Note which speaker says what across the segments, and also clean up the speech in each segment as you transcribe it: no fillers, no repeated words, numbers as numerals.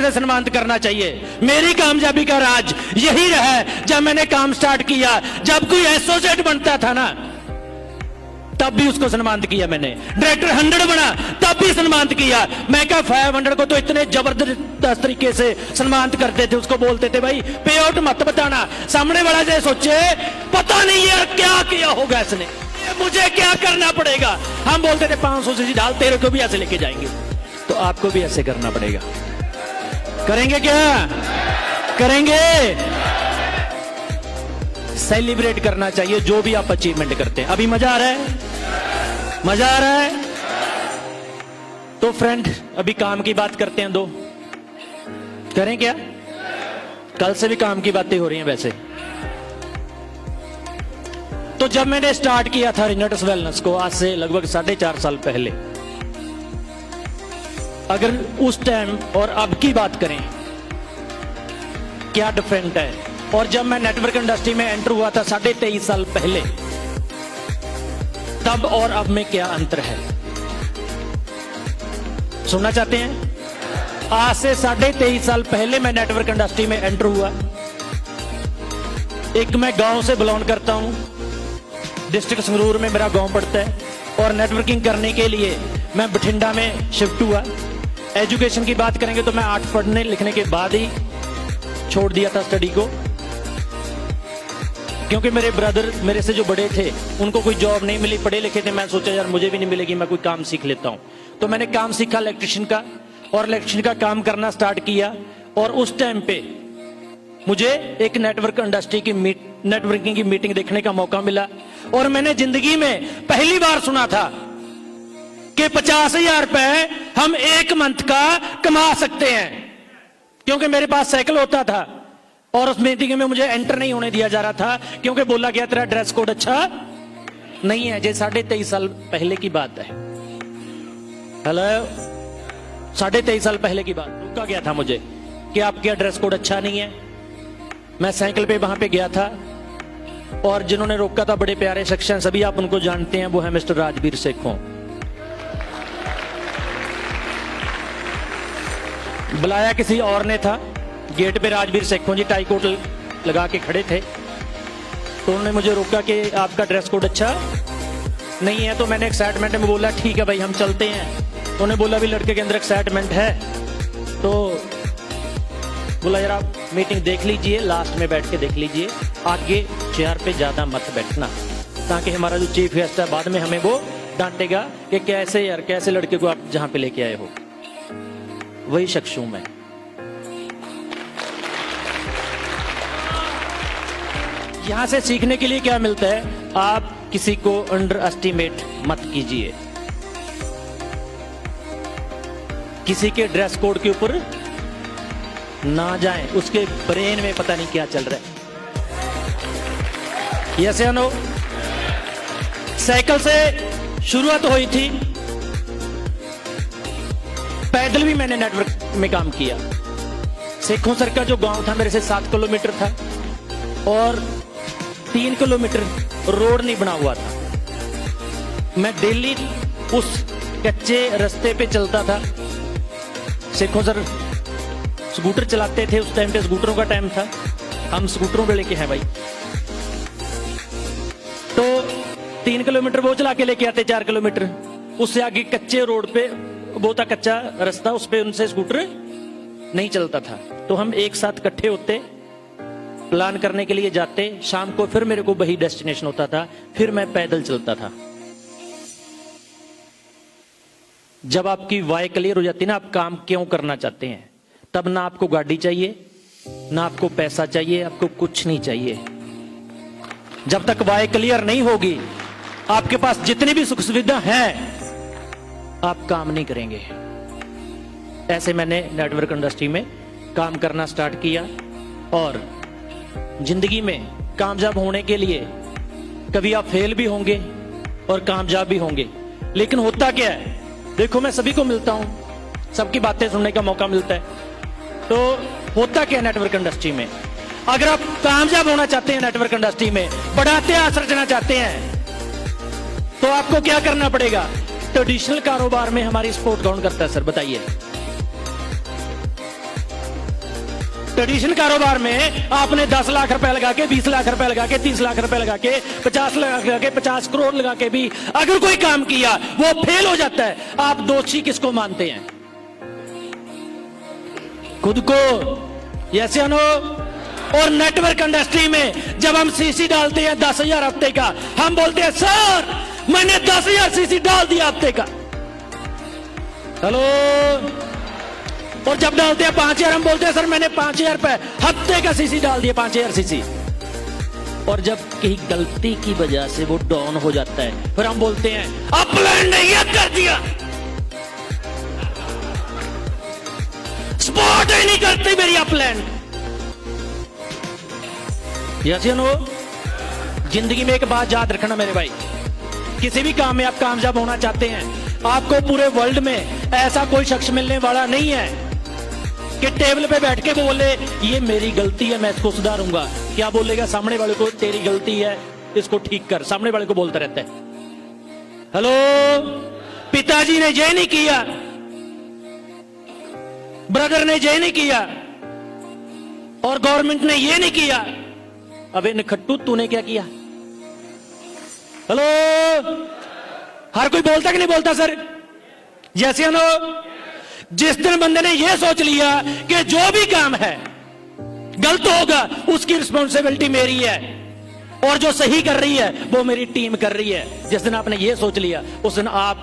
Speaker 1: से सम्मानित करना चाहिए। मेरी कामयाबी का राज यही रहा है, जब मैंने काम स्टार्ट किया, जब कोई एसोसिएट बनता था ना तब भी उसको सम्मानित किया मैंने, डायरेक्टर 100 बना तब भी सम्मानित किया। मैं क्या 500 को तो इतने जबरदस्त तरीके से सम्मानित करते थे, उसको बोलते थे भाई पे आउट मत बताना, सामने वाला जो सोचे पता नहीं यार क्या किया होगा इसने, मुझे क्या करना पड़ेगा। हम बोलते थे 500 से डाल, तेरे को भी ऐसे लेके जाएंगे, तो आपको भी ऐसे करना पड़ेगा। करेंगे क्या? करेंगे। सेलिब्रेट करना चाहिए जो भी आप अचीवमेंट करते हैं। अभी मजा आ रहा है? मजा आ रहा है? तो फ्रेंड अभी काम की बात करते हैं, दो करें क्या? कल से भी काम की बातें हो रही हैं वैसे। तो जब मैंने स्टार्ट किया था रिनट्स वेलनेस को आज से लगभग 4.5 साल पहले, अगर उस टाइम और अब की बात करें क्या डिफरेंट है, और जब मैं नेटवर्क इंडस्ट्री में एंटर हुआ था 23.5 साल पहले, तब और अब में क्या अंतर है, सुनना चाहते हैं? आज से 23.5 साल पहले मैं नेटवर्क इंडस्ट्री में एंटर हुआ। एक मैं गांव से बिलोंग करता हूं, डिस्ट्रिक्ट संगरूर में मेरा गांव पड़ता है, और नेटवर्किंग करने के लिए मैं बठिंडा में शिफ्ट हुआ। एजुकेशन की बात करेंगे तो मैं 8 पढ़ने लिखने के बाद ही छोड़ दिया था स्टडी को, क्योंकि मेरे ब्रदर मेरे से जो बड़े थे उनको कोई जॉब नहीं मिली, पढ़े लिखे थे। मैं सोचा यार मुझे भी नहीं मिलेगी, मैं कोई काम सीख लेता हूं। तो मैंने काम सीखा इलेक्ट्रिशियन का, और इलेक्ट्रिशियन का काम करना स्टार्ट किया। और उस टाइम पे मुझे एक नेटवर्क इंडस्ट्री की नेटवर्किंग की मीटिंग देखने का मौका मिला, और मैंने जिंदगी में पहली बार सुना था कि 50,000 रुपए हम एक मंथ का कमा सकते हैं, क्योंकि मेरे पास साइकिल होता था। और उस मीटिंग में मुझे एंटर नहीं होने दिया जा रहा था, क्योंकि बोला गया तेरा ड्रेस कोड अच्छा नहीं है। ये 23.5 साल पहले की बात है। हेलो, 23.5 साल पहले की बात। रोका गया था मुझे कि आपका ड्रेस कोड अच्छा नहीं है। मैं साइकिल पे वहां पे गया था, और जिन्होंने रोका था बड़े प्यारे शख्स हैं, सभी आप उनको जानते हैं, वो है मिस्टर राजवीर सेखों। बुलाया किसी और ने था, गेट पे राजवीर सेखों जी टाई कोट लगा के खड़े थे। तो उन्होंने मुझे रोका कि आपका ड्रेस कोड अच्छा नहीं है। तो मैंने एक्साइटमेंट में बोला ठीक है भाई हम चलते हैं। तो उन्होंने बोला भी लड़के के अंदर एक्साइटमेंट है, तो बोला यार आप मीटिंग देख लीजिए, लास्ट में बैठ के देख लीजिए, आगे चेयर पे ज्यादा मत बैठना, ताकि हमारा जो चीफ गेस्ट है बाद में हमें वो डांटेगा कि कैसे यार कैसे लड़के को आप जहां पे लेके आए हो। वही शख्स हूं मैं। यहां से सीखने के लिए क्या मिलता है, आप किसी को अंडर एस्टिमेट मत कीजिए, किसी के ड्रेस कोड के ऊपर ना जाएं, उसके ब्रेन में पता नहीं क्या चल रहा है। यस या नो? साइकिल से शुरुआत हुई थी, पैदल भी मैंने नेटवर्क में काम किया। सेखों सर का जो गांव था मेरे से 7 किलोमीटर था, और 3 किलोमीटर रोड नहीं बना हुआ था। मैं डेली उस कच्चे रास्ते पे चलता था। सेखों सर स्कूटर चलाते थे, उस टाइम पे स्कूटरों का टाइम था, हम स्कूटरों पे लेके हैं भाई। तो 3 किलोमीटर वो चला के लेके आते, 4 किलोमीटर उससे आगे कच्चे रोड पे वो था कच्चा रास्ता, उस पे उनसे स्कूटर नहीं चलता था। तो हम एक साथ इकट्ठे होते, प्लान करने के लिए जाते, शाम को फिर मेरे को वही डेस्टिनेशन होता था, फिर मैं पैदल चलता था। जब आपकी वाई क्लियर हो जाती है ना, आप काम क्यों करना चाहते हैं, तब ना आपको गाड़ी चाहिए, ना आपको पैसा चाहिए, आपको कुछ नहीं चाहिए। जब तक वाई क्लियर नहीं होगी, आपके पास जितनी भी सुख सुविधा है, आप काम नहीं करेंगे। ऐसे मैंने नेटवर्क इंडस्ट्री में काम करना स्टार्ट किया, और जिंदगी में कामयाब होने के लिए कभी आप फेल भी होंगे और कामयाब भी होंगे। लेकिन होता क्या है, देखो मैं सभी को मिलता हूं, सबकी बातें सुनने का मौका मिलता है। तो होता क्या नेटवर्क इंडस्ट्री में, अगर आप कामयाब होना चाहते हैं नेटवर्क इंडस्ट्री में, बड़ा इतिहास रचना चाहते हैं, तो आपको क्या करना पड़ेगा। ट्रेडिशनल कारोबार में हमारी सपोर्ट कौन करता है सर, बताइए। ट्रेडिशन कारोबार में आपने 10 लाख रुपए लगा के, 20 लाख रुपए लगा के, 30 लाख रुपए लगा के, 50 लाख लगा के, 50 करोड़ लगा के भी अगर कोई काम किया वो फेल हो जाता है, आप दोषी किसको मानते हैं? खुद को। यस या नो? और नेटवर्क इंडस्ट्री में जब हम सीसी डालते हैं 10,000 हफ्ते का, हम बोलते हैं सर मैंने 10,000 सीसी डाल दिया हफ्ते का। हेलो। और जब डालते हैं 5,000, हम बोलते हैं सर मैंने 5,000 रुपए हफ्ते का सीसी डाल दिया, 5,000 सीसी। और जब कहीं गलती की वजह से वो डाउन हो जाता है, फिर हम बोलते हैं अपलैंड ने ये कर दिया, सपोर्ट ही नहीं करती मेरी अपलैंड। यस या नो? जिंदगी में एक बात याद रखना मेरे भाई, किसी भी काम में आप कामयाब होना चाहते हैं, आपको पूरे वर्ल्ड में ऐसा कोई शख्स मिलने वाला नहीं है कि टेबल पे बैठ के बोले ये मेरी गलती है मैं इसको सुधारूंगा। क्या बोलेगा सामने वाले को? तेरी गलती है इसको ठीक कर। सामने वाले को बोलता रहता है। हेलो। पिताजी ने ये नहीं किया, ब्रदर ने ये नहीं किया, और गवर्नमेंट ने ये नहीं किया। अबे नखट्टू तूने क्या किया? हेलो। हर कोई बोलता कि नहीं बोलता सर? जैसे नो, जिस दिन बंदे ने यह सोच लिया कि जो भी काम है गलत होगा उसकी रिस्पॉन्सिबिलिटी मेरी है और जो सही कर रही है वो मेरी टीम कर रही है, जिस दिन आपने यह सोच लिया उस दिन आप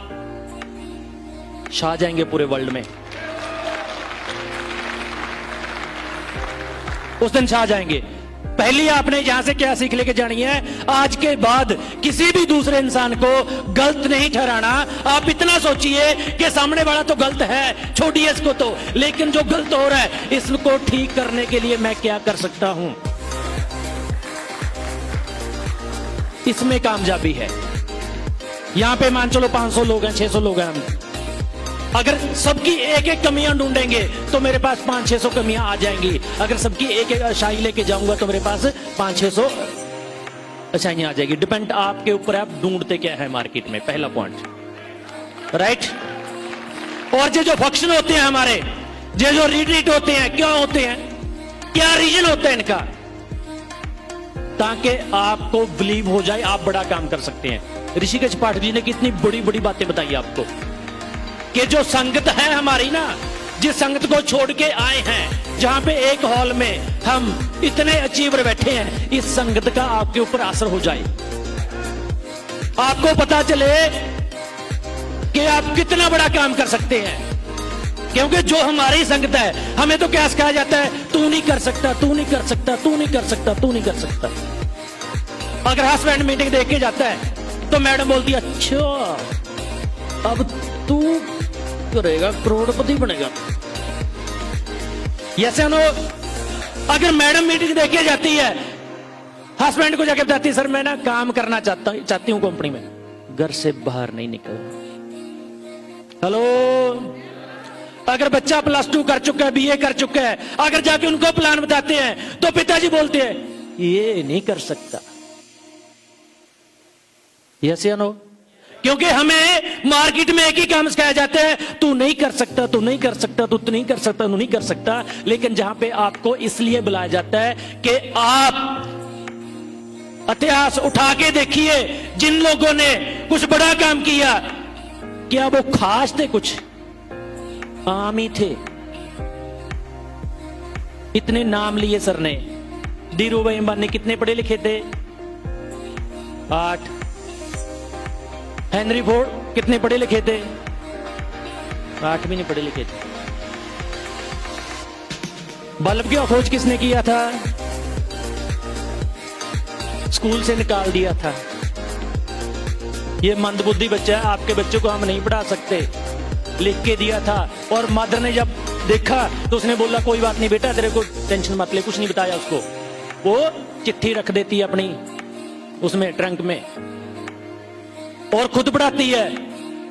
Speaker 1: छा जाएंगे पूरे वर्ल्ड में। उस दिन छा जाएंगे। पहले आपने यहां से क्या सीख लेके जानी है? आज के बाद किसी भी दूसरे इंसान को गलत नहीं ठहराना। आप इतना सोचिए कि सामने वाला तो गलत है, छोड़िए इसको तो, लेकिन जो गलत हो रहा है इसको ठीक करने के लिए मैं क्या कर सकता हूं, इसमें कामयाबी है। यहां पे मान चलो 500 लोग हैं, 600 लोग हैं, हम अगर सबकी एक एक कमियां ढूंढेंगे तो मेरे पास 500-600 कमियां आ जाएंगी। अगर सबकी एक एक अच्छाई लेके जाऊंगा तो मेरे पास 500-600 अच्छाइयां आ जाएगी। डिपेंड आपके ऊपर है, आप ढूंढते क्या है मार्केट में, पहला पॉइंट। राइट। और जो फंक्शन होते हैं हमारे, जो रिट्रीट होते हैं, क्या होते हैं, क्या रीजन होता है इनका? ताकि आपको बिलीव हो जाए आप बड़ा काम कर सकते हैं। ऋषिकेश पाठक जी ने कितनी बड़ी बड़ी बातें बताई आपको कि जो संगत है हमारी ना, जिस संगत को छोड़ के आए हैं, जहां पे एक हॉल में हम इतने अचीवर बैठे हैं, इस संगत का आपके ऊपर असर हो जाए, आपको पता चले कि आप कितना बड़ा काम कर सकते हैं। क्योंकि जो हमारी संगत है, हमें तो क्या सिखाया जाता है? तू नहीं कर सकता, तू नहीं कर सकता, तू नहीं कर सकता, तू नहीं कर सकता। अगर हस्बैंड मीटिंग देख के जाता है तो मैडम बोलती है अच्छा अब तू करेगा, करोड़पति बनेगा। यस या नो? अगर मैडम मीटिंग देखे जाती है, हस्बैंड को जाके बताती है सर मैं ना काम करना चाहती हूं कंपनी में, घर से बाहर नहीं निकल। हेलो। अगर बच्चा +2 कर चुका है, BA कर चुका है, अगर जाके उनको प्लान बताते हैं तो पिताजी बोलते हैं ये नहीं कर सकता। यस या नो? क्योंकि हमें मार्केट में एक ही काम सिखाया जाता है, तू नहीं कर सकता, तू नहीं कर सकता, तू नहीं कर सकता, तू नहीं कर सकता। लेकिन जहां पे आपको इसलिए बुलाया जाता है कि आप इतिहास उठा के देखिए, जिन लोगों ने कुछ बड़ा काम किया, क्या वो खास थे? कुछ आम ही थे। इतने नाम लिए सर ने। धीरू भाई अंबानी कितने पढ़े लिखे थे? 8। हेनरी फोर्ड कितने पढ़े लिखे थे? 8 भी नहीं पढ़े लिखे थे। बल्ब की खोज किसने किया था? स्कूल से निकाल दिया था। ये मंदबुद्धि बच्चा है, आपके बच्चों को हम नहीं पढ़ा सकते, लिख के दिया था। और मदर ने जब देखा तो उसने बोला कोई बात नहीं बेटा, तेरे को टेंशन मत ले, कुछ नहीं बताया उसको। वो चिट्ठी रख देती है अपनी उसमें ट्रंक में और खुद पढ़ाती है,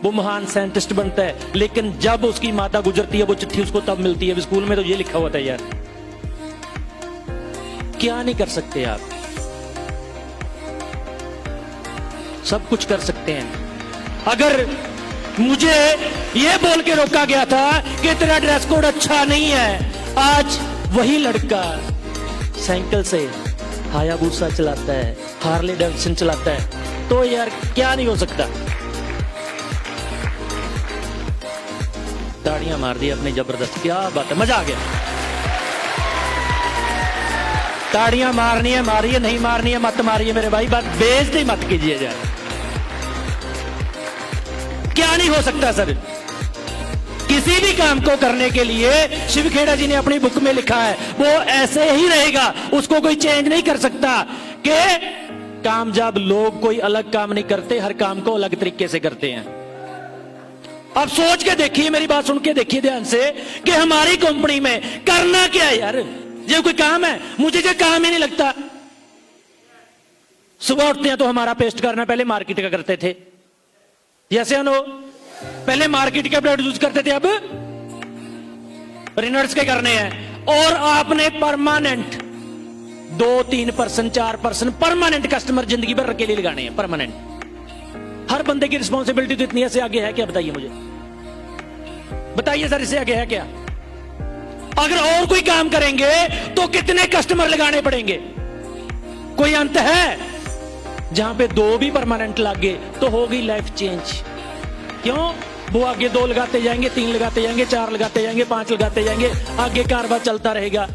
Speaker 1: वो महान साइंटिस्ट बनता है। लेकिन जब उसकी माता गुजरती है वो चिट्ठी उसको तब मिलती है। स्कूल में तो ये लिखा हुआ था यार। क्या नहीं कर सकते आप? सब कुछ कर सकते हैं। अगर मुझे ये बोल के रोका गया था कि तेरा ड्रेस कोड अच्छा नहीं है, आज वही लड़का साइकिल से हायाबुसा चलाता है, हार्ले डेविडसन चलाता है, तो यार क्या नहीं हो सकता। ताड़ियां मार दी अपनी जबरदस्त, क्या बात है, मजा आ गया। ताड़ियां मारनी है मारिए, नहीं मारनी है मत मारिए मेरे भाई, बात बेइज्जती मत कीजिए यार। क्या नहीं हो सकता सर, किसी भी काम को करने के लिए शिव खेड़ा जी ने अपनी बुक में लिखा है वो ऐसे ही रहेगा, उसको कोई चेंज नहीं कर सकता। कि कामयाब लोग कोई अलग काम नहीं करते, हर काम को अलग तरीके से करते हैं। अब सोच के देखिए, मेरी बात सुन के देखिए ध्यान से कि हमारी कंपनी में करना क्या है यार। ये कोई काम है? मुझे जो काम ही नहीं लगता। सुबह उठते हैं तो हमारा पेस्ट करना पहले मार्केट का करते थे, जैसे नो पहले मार्केट के प्रोडक्ट यूज करते थे, अब रिनर्स के करने हैं। और आपने परमानेंट 2-3% 4% परमानेंट कस्टमर जिंदगी भर के लिए लगाने हैं, परमानेंट। हर बंदे की रिस्पॉन्सिबिलिटी तो इतनी ऐसे आगे है क्या? बताइए मुझे, बताइए सर, इससे आगे है क्या? अगर और कोई काम करेंगे तो कितने कस्टमर लगाने पड़ेंगे? कोई अंत है? जहां पे 2 भी परमानेंट लगे तो होगी लाइफ चेंज। क्यों? वो आगे 2 लगाते जाएंगे, 3 लगाते जाएंगे, 4 लगाते जाएंगे, 5 लगाते जाएंगे, आगे कारवा चलता रहेगा।